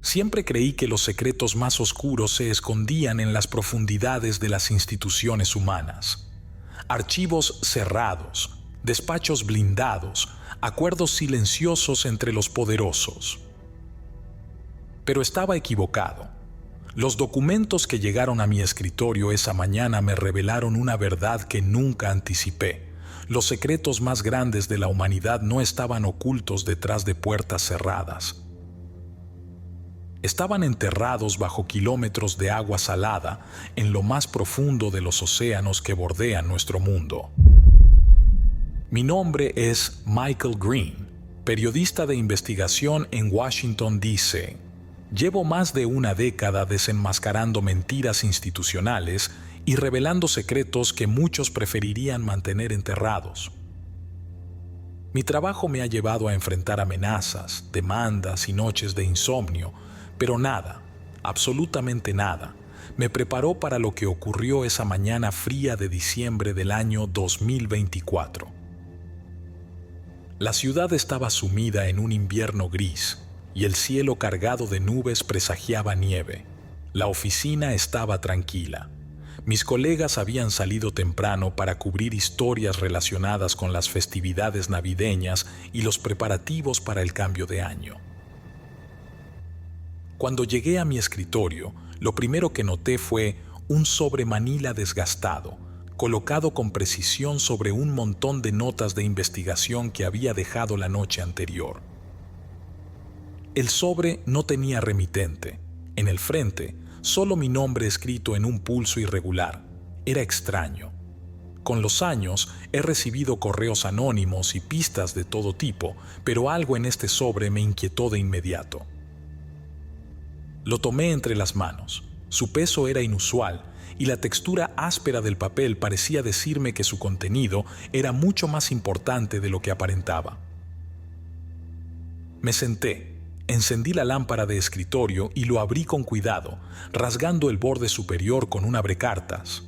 Siempre creí que los secretos más oscuros se escondían en las profundidades de las instituciones humanas. Archivos cerrados, despachos blindados, acuerdos silenciosos entre los poderosos. Pero estaba equivocado. Los documentos que llegaron a mi escritorio esa mañana me revelaron una verdad que nunca anticipé. Los secretos más grandes de la humanidad no estaban ocultos detrás de puertas cerradas. Estaban enterrados bajo kilómetros de agua salada en lo más profundo de los océanos que bordean nuestro mundo. Mi nombre es Michael Green, periodista de investigación en Washington, D.C. Llevo más de una década desenmascarando mentiras institucionales y revelando secretos que muchos preferirían mantener enterrados. Mi trabajo me ha llevado a enfrentar amenazas, demandas y noches de insomnio, pero nada, absolutamente nada, me preparó para lo que ocurrió esa mañana fría de diciembre del año 2024. La ciudad estaba sumida en un invierno gris y el cielo cargado de nubes presagiaba nieve. La oficina estaba tranquila. Mis colegas habían salido temprano para cubrir historias relacionadas con las festividades navideñas y los preparativos para el cambio de año. Cuando llegué a mi escritorio, lo primero que noté fue un sobre manila desgastado, colocado con precisión sobre un montón de notas de investigación que había dejado la noche anterior. El sobre no tenía remitente. En el frente, solo mi nombre escrito en un pulso irregular. Era extraño. Con los años, he recibido correos anónimos y pistas de todo tipo, pero algo en este sobre me inquietó de inmediato. Lo tomé entre las manos. Su peso era inusual y la textura áspera del papel parecía decirme que su contenido era mucho más importante de lo que aparentaba. Me senté, encendí la lámpara de escritorio y lo abrí con cuidado, rasgando el borde superior con un abrecartas.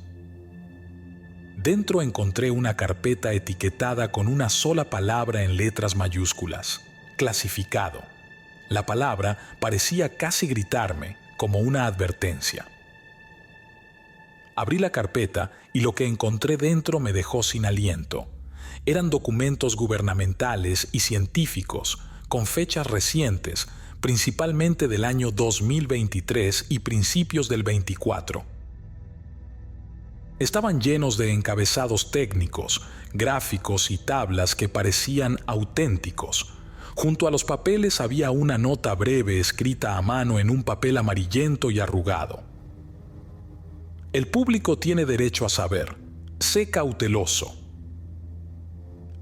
Dentro encontré una carpeta etiquetada con una sola palabra en letras mayúsculas: clasificado. La palabra parecía casi gritarme, como una advertencia. Abrí la carpeta y lo que encontré dentro me dejó sin aliento. Eran documentos gubernamentales y científicos, con fechas recientes, principalmente del año 2023 y principios del 24. Estaban llenos de encabezados técnicos, gráficos y tablas que parecían auténticos. Junto a los papeles había una nota breve escrita a mano en un papel amarillento y arrugado. El público tiene derecho a saber. Sé cauteloso.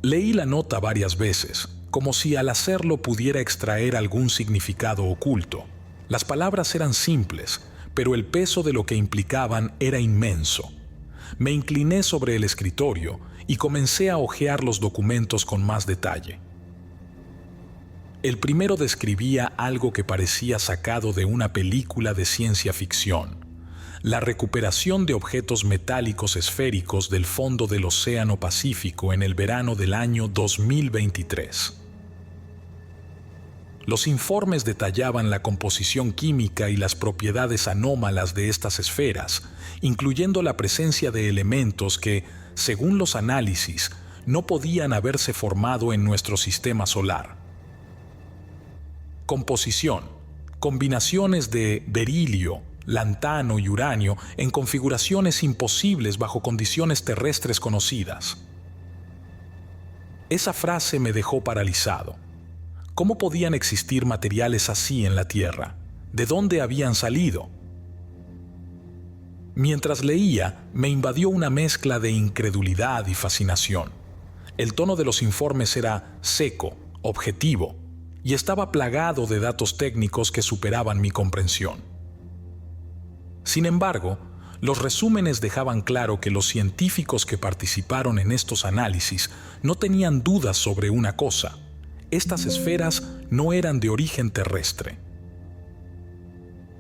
Leí la nota varias veces, como si al hacerlo pudiera extraer algún significado oculto. Las palabras eran simples, pero el peso de lo que implicaban era inmenso. Me incliné sobre el escritorio y comencé a hojear los documentos con más detalle. El primero describía algo que parecía sacado de una película de ciencia ficción: la recuperación de objetos metálicos esféricos del fondo del Océano Pacífico en el verano del año 2023. Los informes detallaban la composición química y las propiedades anómalas de estas esferas, incluyendo la presencia de elementos que, según los análisis, no podían haberse formado en nuestro sistema solar. Composición: combinaciones de berilio, lantano y uranio en configuraciones imposibles bajo condiciones terrestres conocidas. Esa frase me dejó paralizado. ¿Cómo podían existir materiales así en la Tierra? ¿De dónde habían salido? Mientras leía, me invadió una mezcla de incredulidad y fascinación. El tono de los informes era seco, objetivo, y estaba plagado de datos técnicos que superaban mi comprensión. Sin embargo, los resúmenes dejaban claro que los científicos que participaron en estos análisis no tenían dudas sobre una cosa: estas esferas no eran de origen terrestre.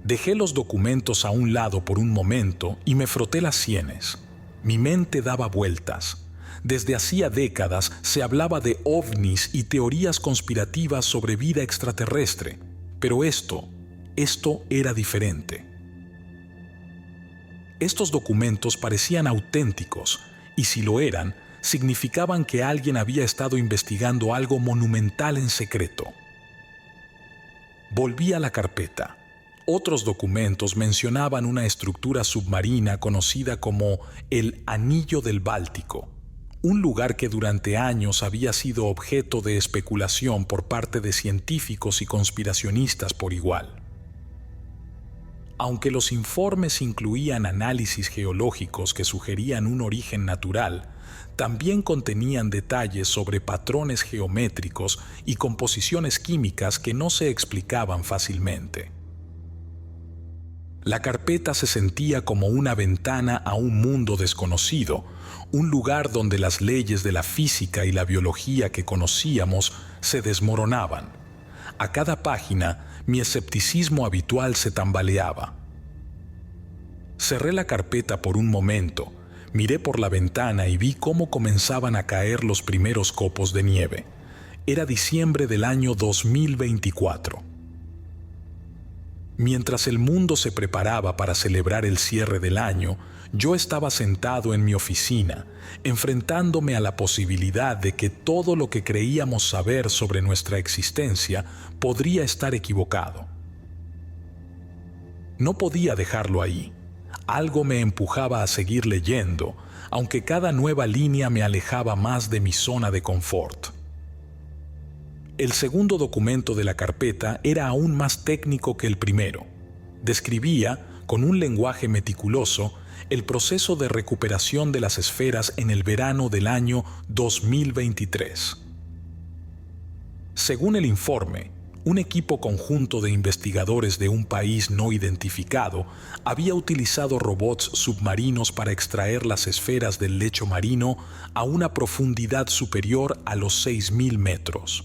Dejé los documentos a un lado por un momento y me froté las sienes. Mi mente daba vueltas. Desde hacía décadas se hablaba de ovnis y teorías conspirativas sobre vida extraterrestre, pero esto esto era diferente. Estos documentos parecían auténticos, y si lo eran, significaban que alguien había estado investigando algo monumental en secreto. Volví a la carpeta. Otros documentos mencionaban una estructura submarina conocida como el Anillo del Báltico, un lugar que durante años había sido objeto de especulación por parte de científicos y conspiracionistas por igual. Aunque los informes incluían análisis geológicos que sugerían un origen natural, también contenían detalles sobre patrones geométricos y composiciones químicas que no se explicaban fácilmente. La carpeta se sentía como una ventana a un mundo desconocido, un lugar donde las leyes de la física y la biología que conocíamos se desmoronaban. A cada página, mi escepticismo habitual se tambaleaba. Cerré la carpeta por un momento, miré por la ventana y vi cómo comenzaban a caer los primeros copos de nieve. Era diciembre del año 2024. Mientras el mundo se preparaba para celebrar el cierre del año, yo estaba sentado en mi oficina, enfrentándome a la posibilidad de que todo lo que creíamos saber sobre nuestra existencia podría estar equivocado. No podía dejarlo ahí. Algo me empujaba a seguir leyendo, aunque cada nueva línea me alejaba más de mi zona de confort. El segundo documento de la carpeta era aún más técnico que el primero. Describía, con un lenguaje meticuloso, el proceso de recuperación de las esferas en el verano del año 2023. Según el informe, un equipo conjunto de investigadores de un país no identificado había utilizado robots submarinos para extraer las esferas del lecho marino a una profundidad superior a los 6.000 metros.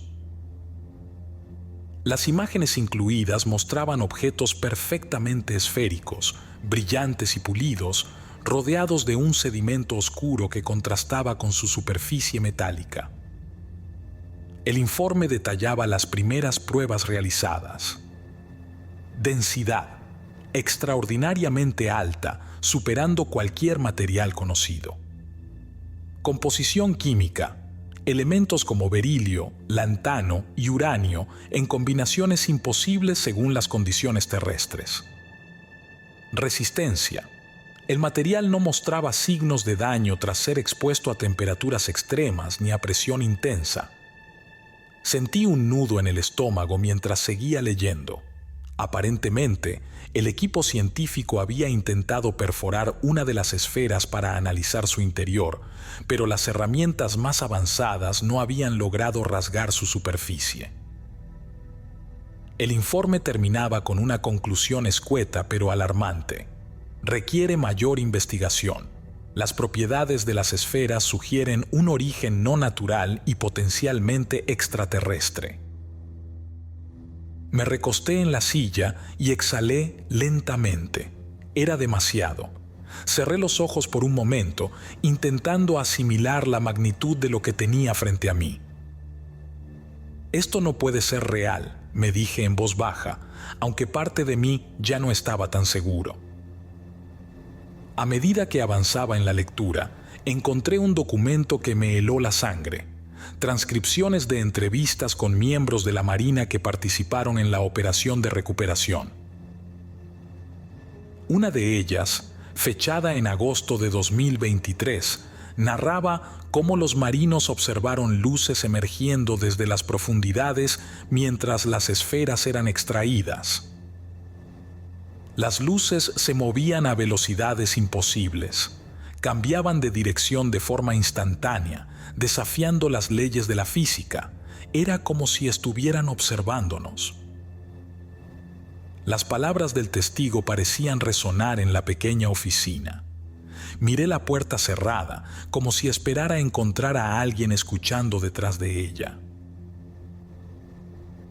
Las imágenes incluidas mostraban objetos perfectamente esféricos, brillantes y pulidos, rodeados de un sedimento oscuro que contrastaba con su superficie metálica. El informe detallaba las primeras pruebas realizadas. Densidad, extraordinariamente alta, superando cualquier material conocido. Composición química, elementos como berilio, lantano y uranio en combinaciones imposibles según las condiciones terrestres. Resistencia. El material no mostraba signos de daño tras ser expuesto a temperaturas extremas ni a presión intensa. Sentí un nudo en el estómago mientras seguía leyendo. Aparentemente, el equipo científico había intentado perforar una de las esferas para analizar su interior, pero las herramientas más avanzadas no habían logrado rasgar su superficie. El informe terminaba con una conclusión escueta pero alarmante. Requiere mayor investigación. Las propiedades de las esferas sugieren un origen no natural y potencialmente extraterrestre. Me recosté en la silla y exhalé lentamente. Era demasiado. Cerré los ojos por un momento, intentando asimilar la magnitud de lo que tenía frente a mí. Esto no puede ser real, me dije en voz baja, aunque parte de mí ya no estaba tan seguro. A medida que avanzaba en la lectura, encontré un documento que me heló la sangre. Transcripciones de entrevistas con miembros de la Marina que participaron en la operación de recuperación. Una de ellas, fechada en agosto de 2023, narraba cómo los marinos observaron luces emergiendo desde las profundidades mientras las esferas eran extraídas. Las luces se movían a velocidades imposibles. Cambiaban de dirección de forma instantánea, desafiando las leyes de la física. Era como si estuvieran observándonos. Las palabras del testigo parecían resonar en la pequeña oficina. Miré la puerta cerrada, como si esperara encontrar a alguien escuchando detrás de ella.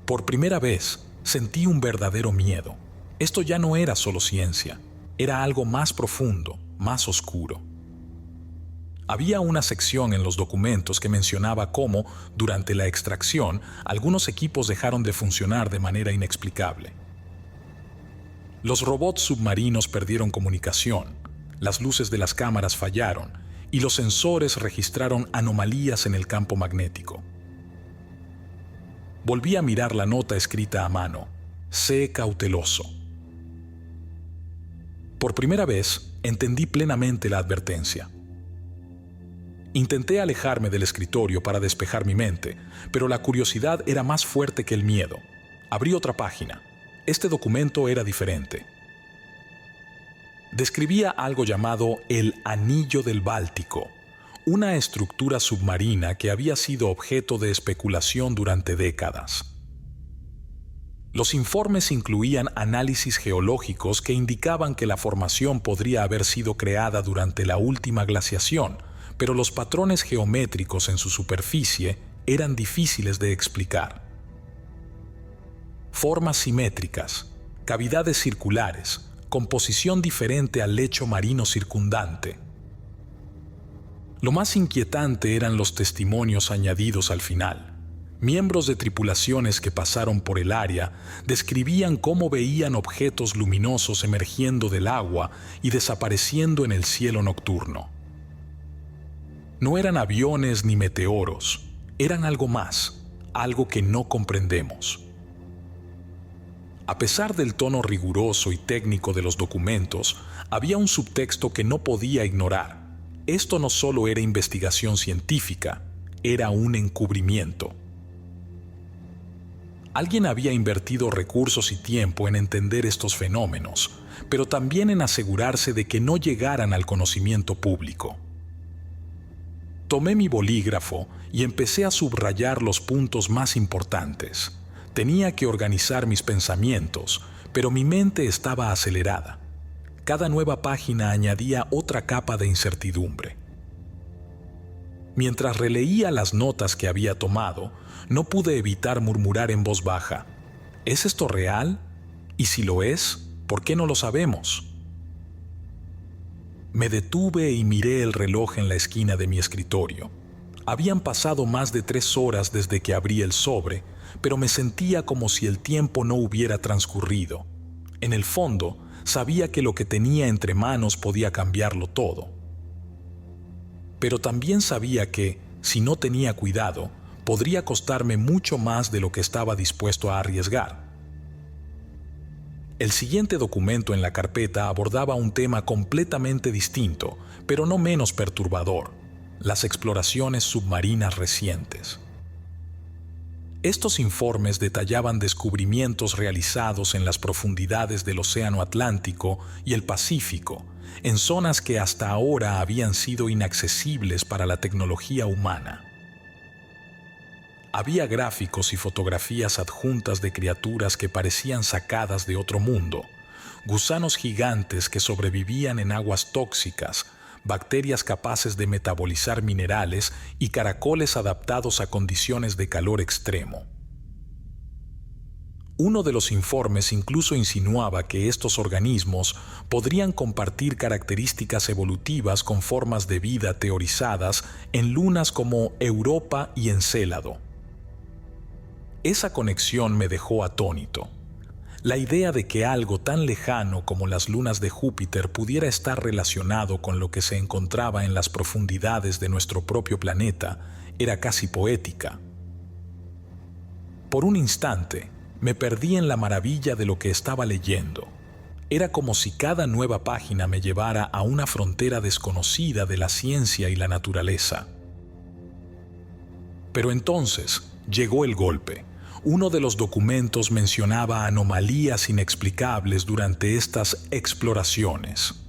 Por primera vez, sentí un verdadero miedo. Esto ya no era solo ciencia, era algo más profundo, más oscuro. Había una sección en los documentos que mencionaba cómo, durante la extracción, algunos equipos dejaron de funcionar de manera inexplicable. Los robots submarinos perdieron comunicación, las luces de las cámaras fallaron y los sensores registraron anomalías en el campo magnético. Volví a mirar la nota escrita a mano. Sé cauteloso. Por primera vez, entendí plenamente la advertencia. Intenté alejarme del escritorio para despejar mi mente, pero la curiosidad era más fuerte que el miedo. Abrí otra página. Este documento era diferente. Describía algo llamado el Anillo del Báltico, una estructura submarina que había sido objeto de especulación durante décadas. Los informes incluían análisis geológicos que indicaban que la formación podría haber sido creada durante la última glaciación, pero los patrones geométricos en su superficie eran difíciles de explicar. Formas simétricas, cavidades circulares, composición diferente al lecho marino circundante. Lo más inquietante eran los testimonios añadidos al final. Miembros de tripulaciones que pasaron por el área describían cómo veían objetos luminosos emergiendo del agua y desapareciendo en el cielo nocturno. No eran aviones ni meteoros, eran algo más, algo que no comprendemos. A pesar del tono riguroso y técnico de los documentos, había un subtexto que no podía ignorar. Esto no solo era investigación científica, era un encubrimiento. Alguien había invertido recursos y tiempo en entender estos fenómenos, pero también en asegurarse de que no llegaran al conocimiento público. Tomé mi bolígrafo y empecé a subrayar los puntos más importantes. Tenía que organizar mis pensamientos, pero mi mente estaba acelerada. Cada nueva página añadía otra capa de incertidumbre. Mientras releía las notas que había tomado, no pude evitar murmurar en voz baja: ¿es esto real? Y si lo es, ¿por qué no lo sabemos? Me detuve y miré el reloj en la esquina de mi escritorio. Habían pasado más de 3 horas desde que abrí el sobre, pero me sentía como si el tiempo no hubiera transcurrido. En el fondo, sabía que lo que tenía entre manos podía cambiarlo todo. Pero también sabía que, si no tenía cuidado, podría costarme mucho más de lo que estaba dispuesto a arriesgar. El siguiente documento en la carpeta abordaba un tema completamente distinto, pero no menos perturbador: las exploraciones submarinas recientes. Estos informes detallaban descubrimientos realizados en las profundidades del Océano Atlántico y el Pacífico, en zonas que hasta ahora habían sido inaccesibles para la tecnología humana. Había gráficos y fotografías adjuntas de criaturas que parecían sacadas de otro mundo, gusanos gigantes que sobrevivían en aguas tóxicas, bacterias capaces de metabolizar minerales y caracoles adaptados a condiciones de calor extremo. Uno de los informes incluso insinuaba que estos organismos podrían compartir características evolutivas con formas de vida teorizadas en lunas como Europa y Encélado. Esa conexión me dejó atónito. La idea de que algo tan lejano como las lunas de Júpiter pudiera estar relacionado con lo que se encontraba en las profundidades de nuestro propio planeta era casi poética. Por un instante, me perdí en la maravilla de lo que estaba leyendo. Era como si cada nueva página me llevara a una frontera desconocida de la ciencia y la naturaleza. Pero entonces llegó el golpe. Uno de los documentos mencionaba anomalías inexplicables durante estas exploraciones.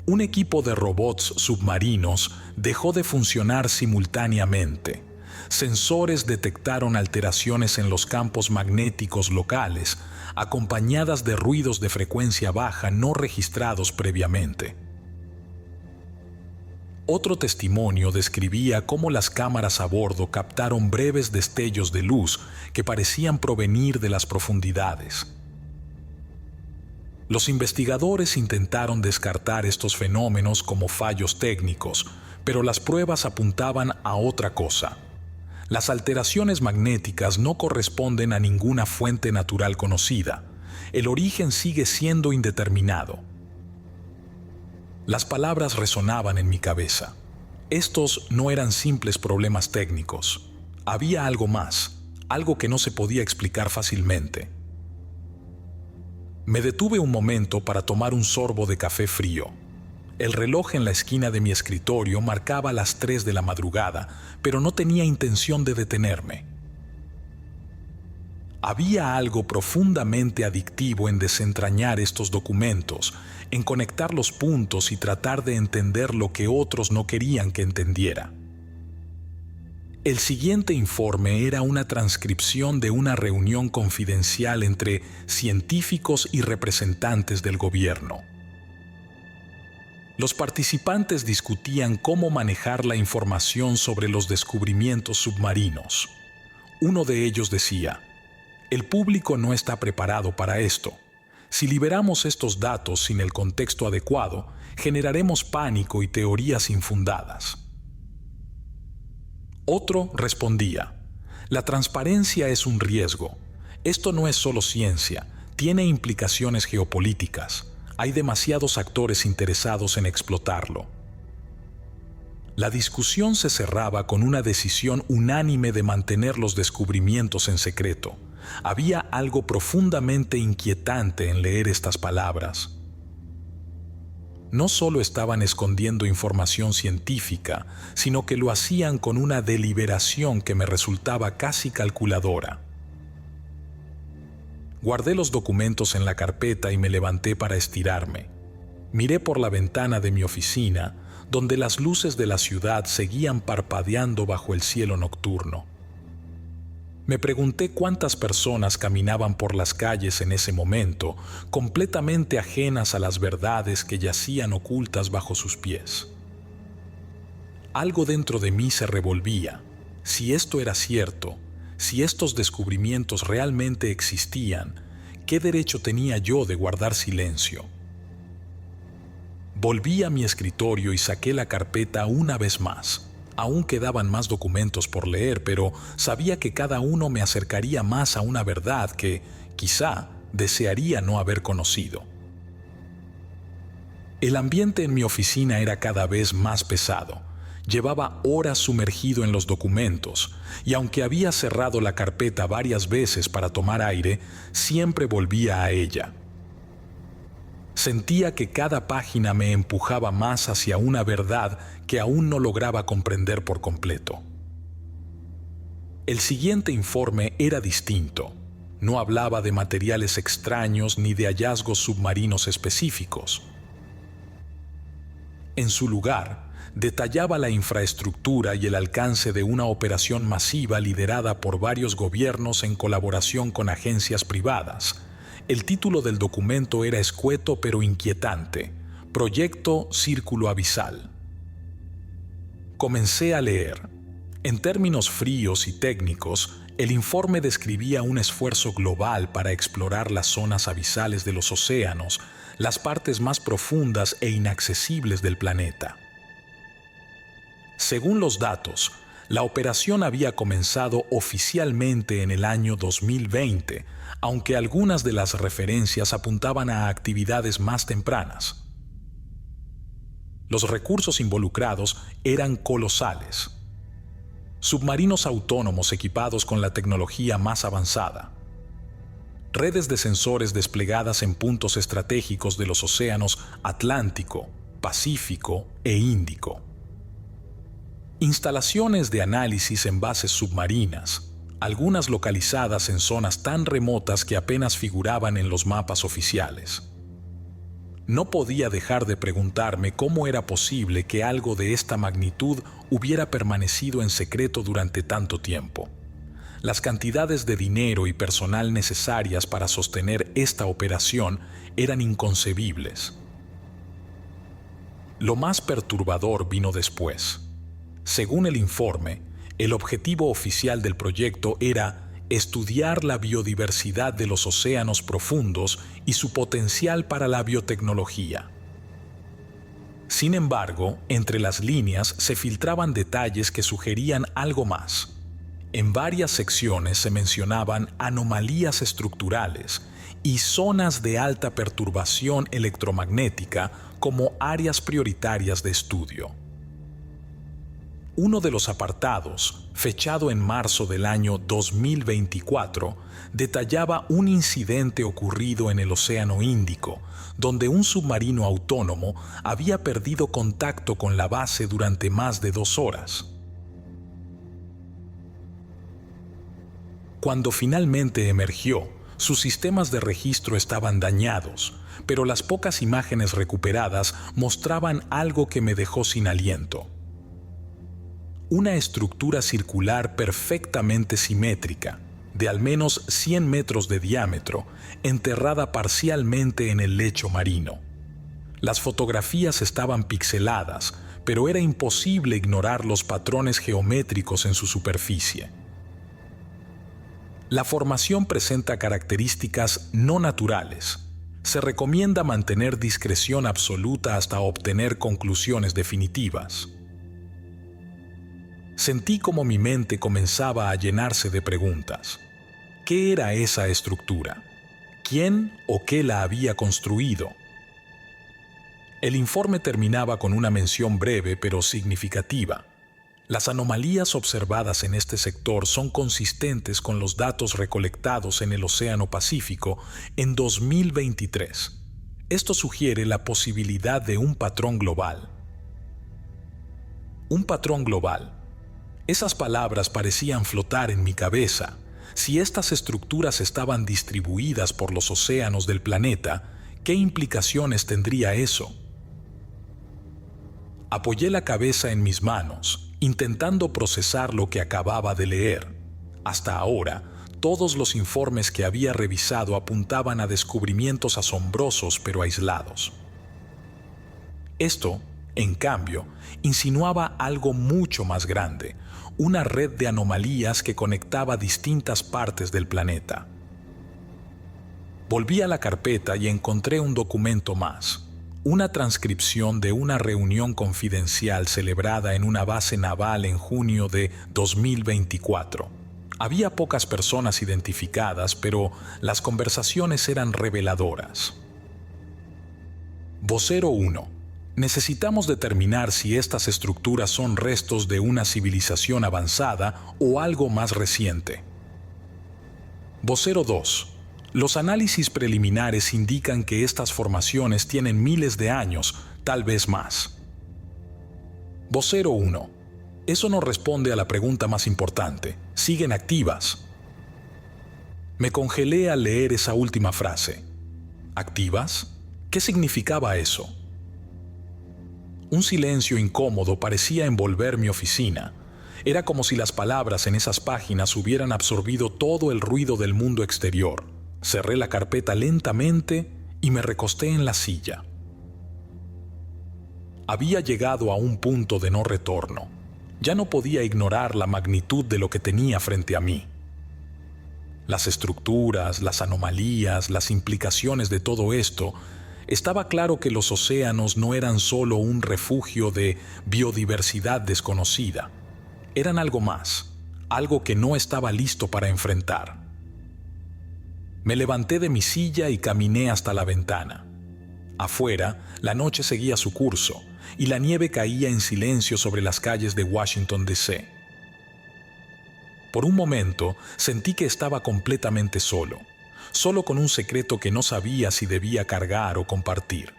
Un equipo de robots submarinos dejó de funcionar simultáneamente. Sensores detectaron alteraciones en los campos magnéticos locales, acompañadas de ruidos de frecuencia baja no registrados previamente. Otro testimonio describía cómo las cámaras a bordo captaron breves destellos de luz que parecían provenir de las profundidades. Los investigadores intentaron descartar estos fenómenos como fallos técnicos, pero las pruebas apuntaban a otra cosa. Las alteraciones magnéticas no corresponden a ninguna fuente natural conocida. el origen sigue siendo indeterminado. Las palabras resonaban en mi cabeza. Estos no eran simples problemas técnicos. Había algo más, algo que no se podía explicar fácilmente. Me detuve un momento para tomar un sorbo de café frío. El reloj en la esquina de mi escritorio marcaba las 3 de la madrugada, pero no tenía intención de detenerme. Había algo profundamente adictivo en desentrañar estos documentos, en conectar los puntos y tratar de entender lo que otros no querían que entendiera. El siguiente informe era una transcripción de una reunión confidencial entre científicos y representantes del gobierno. Los participantes discutían cómo manejar la información sobre los descubrimientos submarinos. Uno de ellos decía: "El público no está preparado para esto. Si liberamos estos datos sin el contexto adecuado, generaremos pánico y teorías infundadas". Otro respondía: "La transparencia es un riesgo. Esto no es solo ciencia, tiene implicaciones geopolíticas. Hay demasiados actores interesados en explotarlo". La discusión se cerraba con una decisión unánime de mantener los descubrimientos en secreto. Había algo profundamente inquietante en leer estas palabras. No solo estaban escondiendo información científica, sino que lo hacían con una deliberación que me resultaba casi calculadora. Guardé los documentos en la carpeta y me levanté para estirarme. Miré por la ventana de mi oficina, donde las luces de la ciudad seguían parpadeando bajo el cielo nocturno. Me pregunté cuántas personas caminaban por las calles en ese momento, completamente ajenas a las verdades que yacían ocultas bajo sus pies. Algo dentro de mí se revolvía. Si esto era cierto, si estos descubrimientos realmente existían, ¿qué derecho tenía yo de guardar silencio? Volví a mi escritorio y saqué la carpeta una vez más. Aún quedaban más documentos por leer, pero sabía que cada uno me acercaría más a una verdad que, quizá, desearía no haber conocido. El ambiente en mi oficina era cada vez más pesado. Llevaba horas sumergido en los documentos, y aunque había cerrado la carpeta varias veces para tomar aire, siempre volvía a ella. Sentía que cada página me empujaba más hacia una verdad que aún no lograba comprender por completo. El siguiente informe era distinto. No hablaba de materiales extraños ni de hallazgos submarinos específicos. En su lugar, detallaba la infraestructura y el alcance de una operación masiva liderada por varios gobiernos en colaboración con agencias privadas. El título del documento era escueto pero inquietante: Proyecto Círculo Abisal. Comencé a leer. En términos fríos y técnicos, el informe describía un esfuerzo global para explorar las zonas abisales de los océanos, las partes más profundas e inaccesibles del planeta. Según los datos, la operación había comenzado oficialmente en el año 2020, aunque algunas de las referencias apuntaban a actividades más tempranas. Los recursos involucrados eran colosales. Submarinos autónomos equipados con la tecnología más avanzada. Redes de sensores desplegadas en puntos estratégicos de los océanos Atlántico, Pacífico e Índico. Instalaciones de análisis en bases submarinas, algunas localizadas en zonas tan remotas que apenas figuraban en los mapas oficiales. No podía dejar de preguntarme cómo era posible que algo de esta magnitud hubiera permanecido en secreto durante tanto tiempo. Las cantidades de dinero y personal necesarias para sostener esta operación eran inconcebibles. Lo más perturbador vino después. Según el informe, el objetivo oficial del proyecto era estudiar la biodiversidad de los océanos profundos y su potencial para la biotecnología. Sin embargo, entre las líneas se filtraban detalles que sugerían algo más. En varias secciones se mencionaban anomalías estructurales y zonas de alta perturbación electromagnética como áreas prioritarias de estudio. Uno de los apartados, fechado en marzo del año 2024, detallaba un incidente ocurrido en el Océano Índico, donde un submarino autónomo había perdido contacto con la base durante más de 2 horas. Cuando finalmente emergió, sus sistemas de registro estaban dañados, pero las pocas imágenes recuperadas mostraban algo que me dejó sin aliento. Una estructura circular perfectamente simétrica, de al menos 100 metros de diámetro, enterrada parcialmente en el lecho marino. Las fotografías estaban pixeladas, pero era imposible ignorar los patrones geométricos en su superficie. La formación presenta características no naturales. Se recomienda mantener discreción absoluta hasta obtener conclusiones definitivas. Sentí como mi mente comenzaba a llenarse de preguntas. ¿Qué era esa estructura? ¿Quién o qué la había construido? El informe terminaba con una mención breve pero significativa. Las anomalías observadas en este sector son consistentes con los datos recolectados en el Océano Pacífico en 2023. Esto sugiere la posibilidad de un patrón global. Un patrón global. Esas palabras parecían flotar en mi cabeza. Si estas estructuras estaban distribuidas por los océanos del planeta, ¿qué implicaciones tendría eso? Apoyé la cabeza en mis manos, intentando procesar lo que acababa de leer. Hasta ahora, todos los informes que había revisado apuntaban a descubrimientos asombrosos pero aislados. Esto, en cambio, insinuaba algo mucho más grande, una red de anomalías que conectaba distintas partes del planeta. Volví a la carpeta y encontré un documento más, una transcripción de una reunión confidencial celebrada en una base naval en junio de 2024. Había pocas personas identificadas, pero las conversaciones eran reveladoras. Vocero 1. Necesitamos determinar si estas estructuras son restos de una civilización avanzada o algo más reciente. Vocero 2. Los análisis preliminares indican que estas formaciones tienen miles de años, tal vez más. Vocero 1. Eso no responde a la pregunta más importante. ¿Siguen activas? Me congelé al leer esa última frase. ¿Activas? ¿Qué significaba eso? Un silencio incómodo parecía envolver mi oficina. Era como si las palabras en esas páginas hubieran absorbido todo el ruido del mundo exterior. Cerré la carpeta lentamente y me recosté en la silla. Había llegado a un punto de no retorno. Ya no podía ignorar la magnitud de lo que tenía frente a mí. Las estructuras, las anomalías, las implicaciones de todo esto. Estaba claro que los océanos no eran solo un refugio de biodiversidad desconocida. Eran algo más, algo que no estaba listo para enfrentar. Me levanté de mi silla y caminé hasta la ventana. Afuera, la noche seguía su curso y la nieve caía en silencio sobre las calles de Washington, D.C. Por un momento, sentí que estaba completamente solo con un secreto que no sabía si debía cargar o compartir.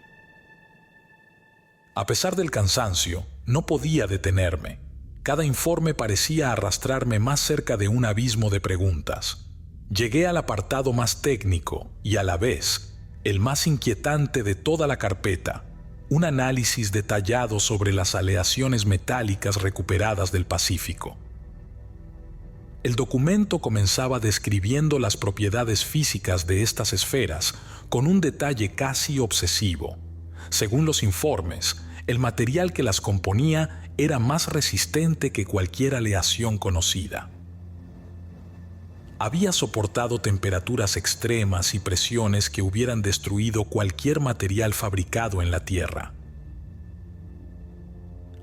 A pesar del cansancio, no podía detenerme. Cada informe parecía arrastrarme más cerca de un abismo de preguntas. Llegué al apartado más técnico y, a la vez, el más inquietante de toda la carpeta, un análisis detallado sobre las aleaciones metálicas recuperadas del Pacífico. El documento comenzaba describiendo las propiedades físicas de estas esferas con un detalle casi obsesivo. Según los informes, el material que las componía era más resistente que cualquier aleación conocida. Había soportado temperaturas extremas y presiones que hubieran destruido cualquier material fabricado en la Tierra.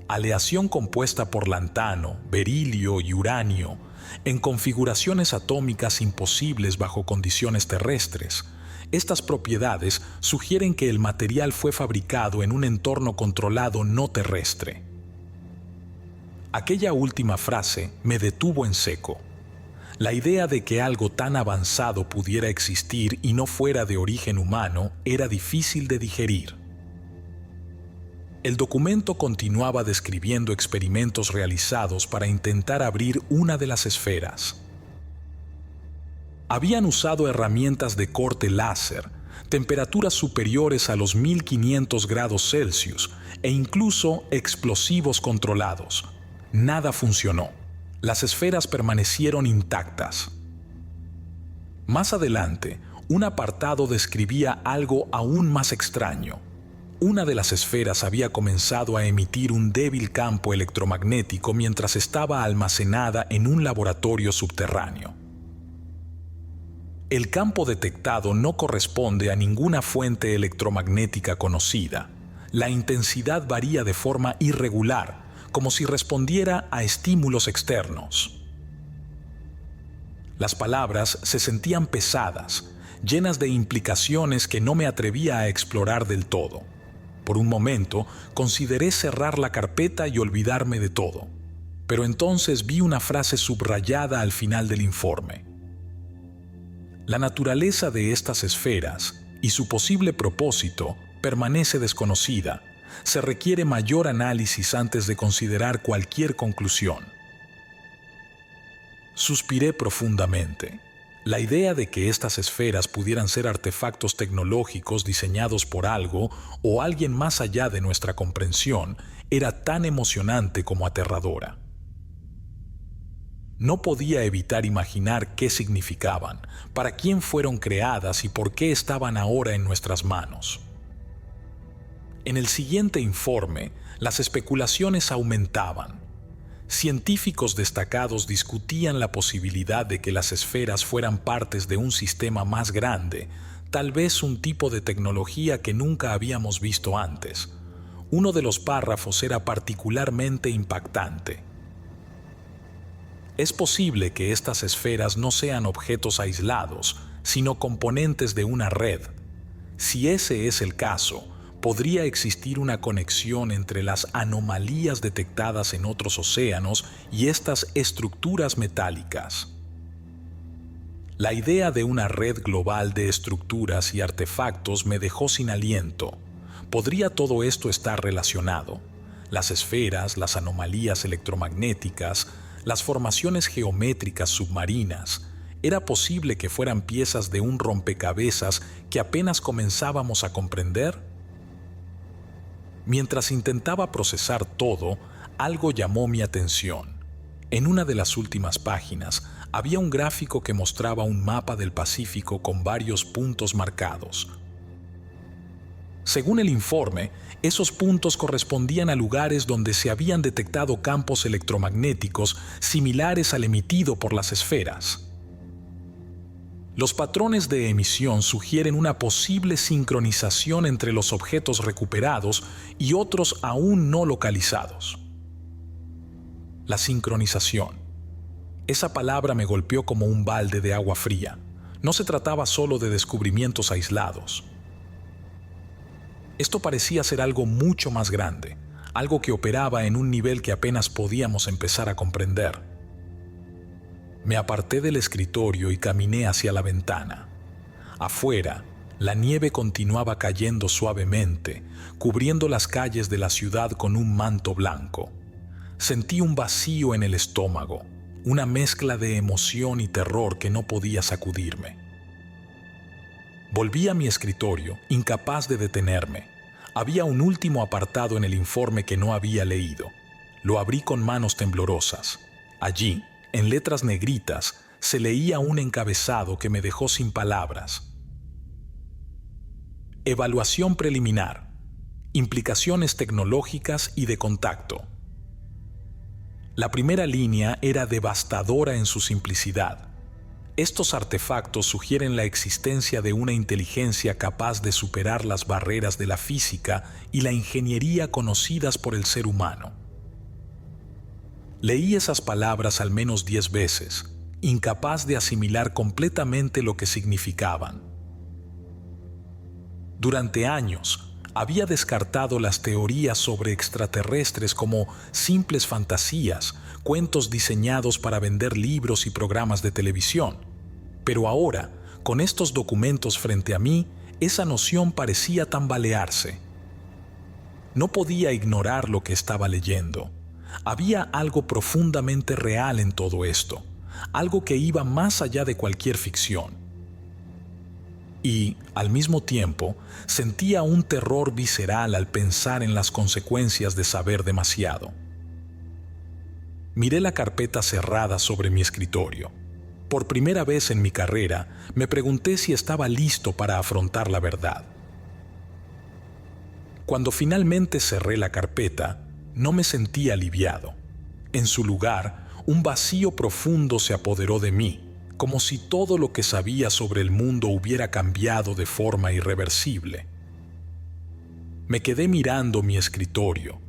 Aleación compuesta por lantano, berilio y uranio, en configuraciones atómicas imposibles bajo condiciones terrestres. Estas propiedades sugieren que el material fue fabricado en un entorno controlado no terrestre. Aquella última frase me detuvo en seco. La idea de que algo tan avanzado pudiera existir y no fuera de origen humano era difícil de digerir. El documento continuaba describiendo experimentos realizados para intentar abrir una de las esferas. Habían usado herramientas de corte láser, temperaturas superiores a los 1500 grados Celsius e incluso explosivos controlados. Nada funcionó. Las esferas permanecieron intactas. Más adelante, un apartado describía algo aún más extraño. Una de las esferas había comenzado a emitir un débil campo electromagnético mientras estaba almacenada en un laboratorio subterráneo. El campo detectado no corresponde a ninguna fuente electromagnética conocida. La intensidad varía de forma irregular, como si respondiera a estímulos externos. Las palabras se sentían pesadas, llenas de implicaciones que no me atrevía a explorar del todo. Por un momento, consideré cerrar la carpeta y olvidarme de todo. Pero entonces vi una frase subrayada al final del informe. La naturaleza de estas esferas y su posible propósito permanece desconocida. Se requiere mayor análisis antes de considerar cualquier conclusión. Suspiré profundamente. La idea de que estas esferas pudieran ser artefactos tecnológicos diseñados por algo o alguien más allá de nuestra comprensión era tan emocionante como aterradora. No podía evitar imaginar qué significaban, para quién fueron creadas y por qué estaban ahora en nuestras manos. En el siguiente informe, las especulaciones aumentaban. Científicos destacados discutían la posibilidad de que las esferas fueran partes de un sistema más grande, tal vez un tipo de tecnología que nunca habíamos visto antes. Uno de los párrafos era particularmente impactante. Es posible que estas esferas no sean objetos aislados, sino componentes de una red. Si ese es el caso, podría existir una conexión entre las anomalías detectadas en otros océanos y estas estructuras metálicas. La idea de una red global de estructuras y artefactos me dejó sin aliento. ¿Podría todo esto estar relacionado? Las esferas, las anomalías electromagnéticas, las formaciones geométricas submarinas. ¿Era posible que fueran piezas de un rompecabezas que apenas comenzábamos a comprender? Mientras intentaba procesar todo, algo llamó mi atención. En una de las últimas páginas había un gráfico que mostraba un mapa del Pacífico con varios puntos marcados. Según el informe, esos puntos correspondían a lugares donde se habían detectado campos electromagnéticos similares al emitido por las esferas. Los patrones de emisión sugieren una posible sincronización entre los objetos recuperados y otros aún no localizados. La sincronización. Esa palabra me golpeó como un balde de agua fría. No se trataba solo de descubrimientos aislados. Esto parecía ser algo mucho más grande, algo que operaba en un nivel que apenas podíamos empezar a comprender. Me aparté del escritorio y caminé hacia la ventana. Afuera, la nieve continuaba cayendo suavemente, cubriendo las calles de la ciudad con un manto blanco. Sentí un vacío en el estómago, una mezcla de emoción y terror que no podía sacudirme. Volví a mi escritorio, incapaz de detenerme. Había un último apartado en el informe que no había leído. Lo abrí con manos temblorosas. Allí, en letras negritas, se leía un encabezado que me dejó sin palabras. Evaluación preliminar. Implicaciones tecnológicas y de contacto. La primera línea era devastadora en su simplicidad. Estos artefactos sugieren la existencia de una inteligencia capaz de superar las barreras de la física y la ingeniería conocidas por el ser humano. Leí esas palabras al menos 10 veces, incapaz de asimilar completamente lo que significaban. Durante años, había descartado las teorías sobre extraterrestres como simples fantasías, cuentos diseñados para vender libros y programas de televisión. Pero ahora, con estos documentos frente a mí, esa noción parecía tambalearse. No podía ignorar lo que estaba leyendo. Había algo profundamente real en todo esto, algo que iba más allá de cualquier ficción. Y, al mismo tiempo, sentía un terror visceral al pensar en las consecuencias de saber demasiado. Miré la carpeta cerrada sobre mi escritorio. Por primera vez en mi carrera, me pregunté si estaba listo para afrontar la verdad. Cuando finalmente cerré la carpeta, no me sentí aliviado. En su lugar, un vacío profundo se apoderó de mí, como si todo lo que sabía sobre el mundo hubiera cambiado de forma irreversible. Me quedé mirando mi escritorio,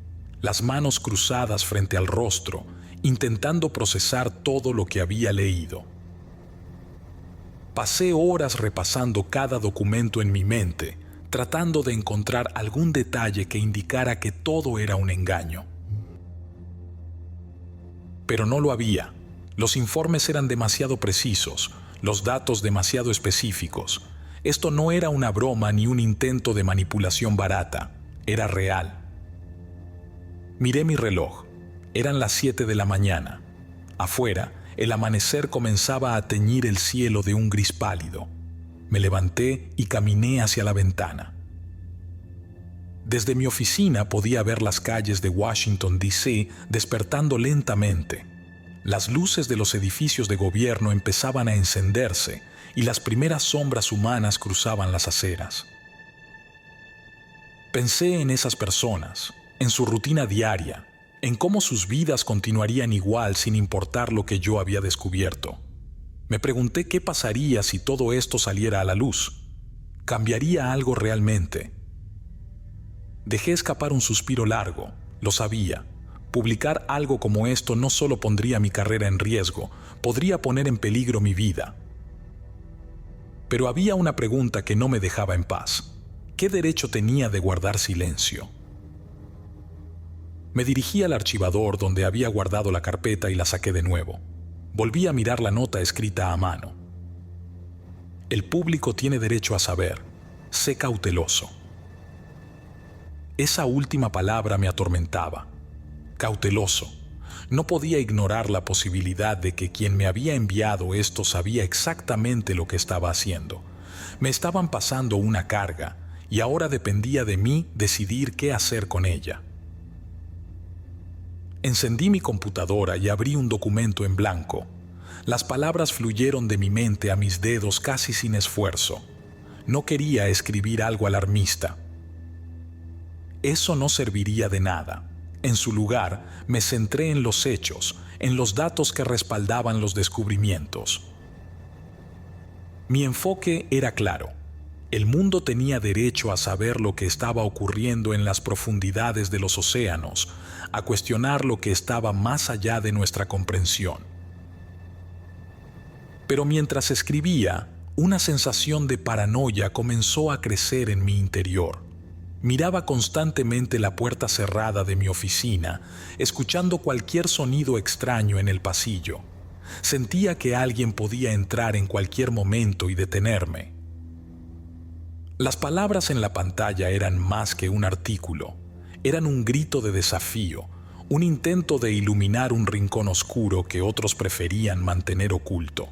las manos cruzadas frente al rostro, intentando procesar todo lo que había leído. Pasé horas repasando cada documento en mi mente, tratando de encontrar algún detalle que indicara que todo era un engaño. Pero no lo había. Los informes eran demasiado precisos, los datos demasiado específicos. Esto no era una broma ni un intento de manipulación barata, era real. Miré mi reloj. Eran las 7 de la mañana. Afuera, el amanecer comenzaba a teñir el cielo de un gris pálido. Me levanté y caminé hacia la ventana. Desde mi oficina podía ver las calles de Washington, D.C. despertando lentamente. Las luces de los edificios de gobierno empezaban a encenderse y las primeras sombras humanas cruzaban las aceras. Pensé en esas personas, en su rutina diaria, en cómo sus vidas continuarían igual sin importar lo que yo había descubierto. Me pregunté qué pasaría si todo esto saliera a la luz. ¿Cambiaría algo realmente? Dejé escapar un suspiro largo, lo sabía. Publicar algo como esto no solo pondría mi carrera en riesgo, podría poner en peligro mi vida. Pero había una pregunta que no me dejaba en paz. ¿Qué derecho tenía de guardar silencio? Me dirigí al archivador donde había guardado la carpeta y la saqué de nuevo. Volví a mirar la nota escrita a mano. El público tiene derecho a saber. Sé cauteloso. Esa última palabra me atormentaba. Cauteloso. No podía ignorar la posibilidad de que quien me había enviado esto sabía exactamente lo que estaba haciendo. Me estaban pasando una carga y ahora dependía de mí decidir qué hacer con ella. Encendí mi computadora y abrí un documento en blanco. Las palabras fluyeron de mi mente a mis dedos casi sin esfuerzo. No quería escribir algo alarmista. Eso no serviría de nada. En su lugar, me centré en los hechos, en los datos que respaldaban los descubrimientos. Mi enfoque era claro. El mundo tenía derecho a saber lo que estaba ocurriendo en las profundidades de los océanos, a cuestionar lo que estaba más allá de nuestra comprensión. Pero mientras escribía, una sensación de paranoia comenzó a crecer en mi interior. Miraba constantemente la puerta cerrada de mi oficina, escuchando cualquier sonido extraño en el pasillo. Sentía que alguien podía entrar en cualquier momento y detenerme. Las palabras en la pantalla eran más que un artículo, eran un grito de desafío, un intento de iluminar un rincón oscuro que otros preferían mantener oculto.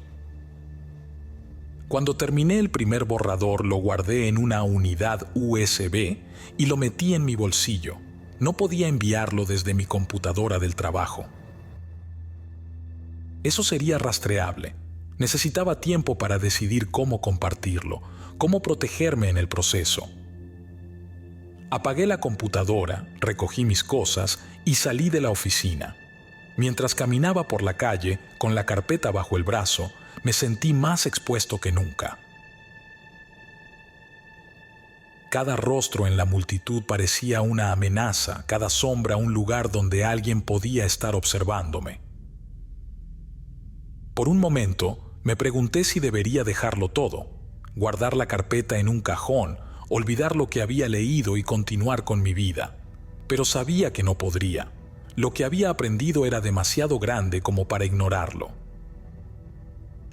Cuando terminé el primer borrador, lo guardé en una unidad USB y lo metí en mi bolsillo. No podía enviarlo desde mi computadora del trabajo. Eso sería rastreable. Necesitaba tiempo para decidir cómo compartirlo, cómo protegerme en el proceso. Apagué la computadora, recogí mis cosas y salí de la oficina. Mientras caminaba por la calle, con la carpeta bajo el brazo, me sentí más expuesto que nunca. Cada rostro en la multitud parecía una amenaza, cada sombra un lugar donde alguien podía estar observándome. Por un momento, me pregunté si debería dejarlo todo, guardar la carpeta en un cajón, olvidar lo que había leído y continuar con mi vida. Pero sabía que no podría. Lo que había aprendido era demasiado grande como para ignorarlo.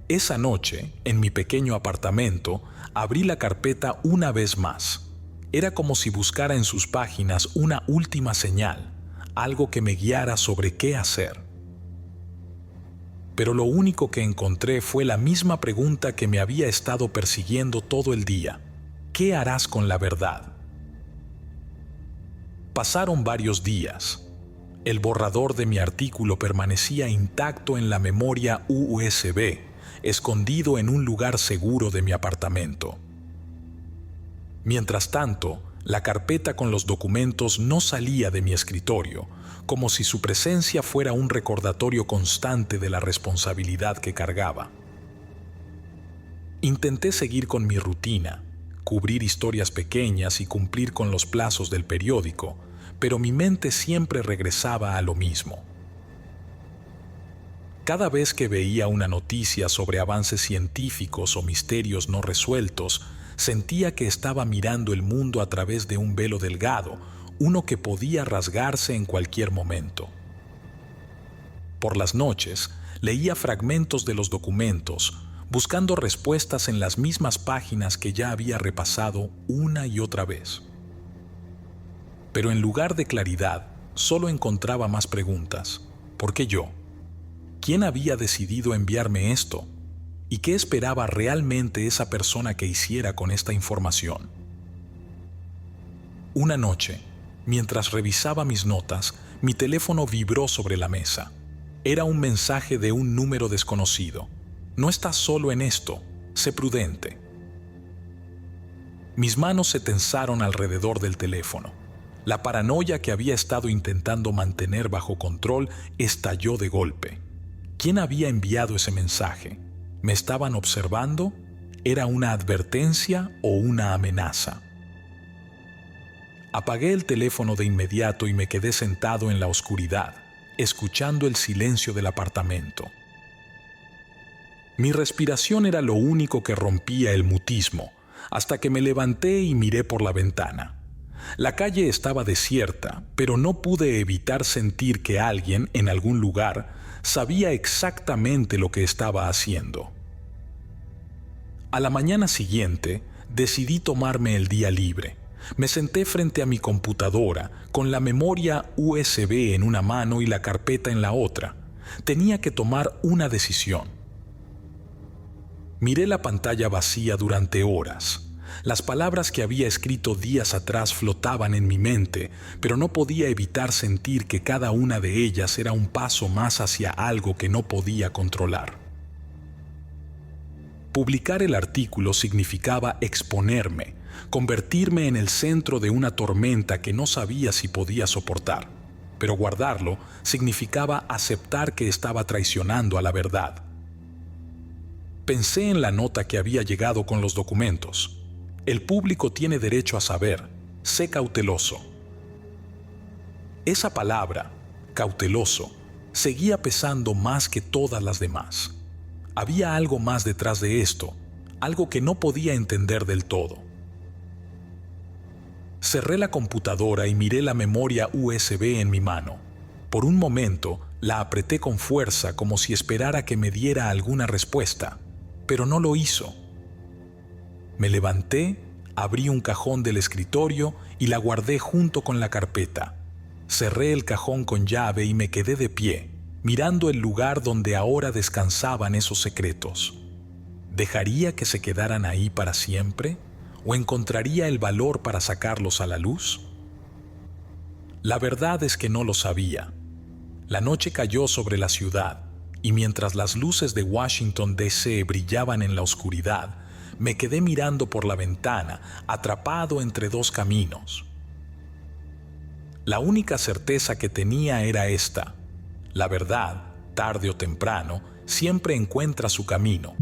Esa noche, en mi pequeño apartamento, abrí la carpeta una vez más. Era como si buscara en sus páginas una última señal, algo que me guiara sobre qué hacer. Pero lo único que encontré fue la misma pregunta que me había estado persiguiendo todo el día. ¿Qué harás con la verdad? Pasaron varios días. El borrador de mi artículo permanecía intacto en la memoria USB, escondido en un lugar seguro de mi apartamento. Mientras tanto, la carpeta con los documentos no salía de mi escritorio, como si su presencia fuera un recordatorio constante de la responsabilidad que cargaba. Intenté seguir con mi rutina, cubrir historias pequeñas y cumplir con los plazos del periódico, pero mi mente siempre regresaba a lo mismo. Cada vez que veía una noticia sobre avances científicos o misterios no resueltos, sentía que estaba mirando el mundo a través de un velo delgado, uno que podía rasgarse en cualquier momento. Por las noches, leía fragmentos de los documentos, buscando respuestas en las mismas páginas que ya había repasado una y otra vez. Pero en lugar de claridad, solo encontraba más preguntas. ¿Por qué yo? ¿Quién había decidido enviarme esto? ¿Y qué esperaba realmente esa persona que hiciera con esta información? Una noche, mientras revisaba mis notas, mi teléfono vibró sobre la mesa. Era un mensaje de un número desconocido. No estás solo en esto, sé prudente. Mis manos se tensaron alrededor del teléfono. La paranoia que había estado intentando mantener bajo control estalló de golpe. ¿Quién había enviado ese mensaje? ¿Me estaban observando? ¿Era una advertencia o una amenaza? Apagué el teléfono de inmediato y me quedé sentado en la oscuridad, escuchando el silencio del apartamento. Mi respiración era lo único que rompía el mutismo, hasta que me levanté y miré por la ventana. La calle estaba desierta, pero no pude evitar sentir que alguien, en algún lugar, sabía exactamente lo que estaba haciendo. A la mañana siguiente, decidí tomarme el día libre. Me senté frente a mi computadora, con la memoria USB en una mano y la carpeta en la otra. Tenía que tomar una decisión. Miré la pantalla vacía durante horas. Las palabras que había escrito días atrás flotaban en mi mente, pero no podía evitar sentir que cada una de ellas era un paso más hacia algo que no podía controlar. Publicar el artículo significaba exponerme, convertirme en el centro de una tormenta que no sabía si podía soportar, pero guardarlo significaba aceptar que estaba traicionando a la verdad. Pensé en la nota que había llegado con los documentos. El público tiene derecho a saber, sé cauteloso. Esa palabra, cauteloso, seguía pesando más que todas las demás. Había algo más detrás de esto, algo que no podía entender del todo. Cerré la computadora y miré la memoria USB en mi mano. Por un momento, la apreté con fuerza como si esperara que me diera alguna respuesta, pero no lo hizo. Me levanté, abrí un cajón del escritorio y la guardé junto con la carpeta. Cerré el cajón con llave y me quedé de pie, mirando el lugar donde ahora descansaban esos secretos. ¿Dejaría que se quedaran ahí para siempre? ¿O encontraría el valor para sacarlos a la luz? La verdad es que no lo sabía. La noche cayó sobre la ciudad, y mientras las luces de Washington, D.C. brillaban en la oscuridad, me quedé mirando por la ventana, atrapado entre dos caminos. La única certeza que tenía era esta: la verdad, tarde o temprano, siempre encuentra su camino.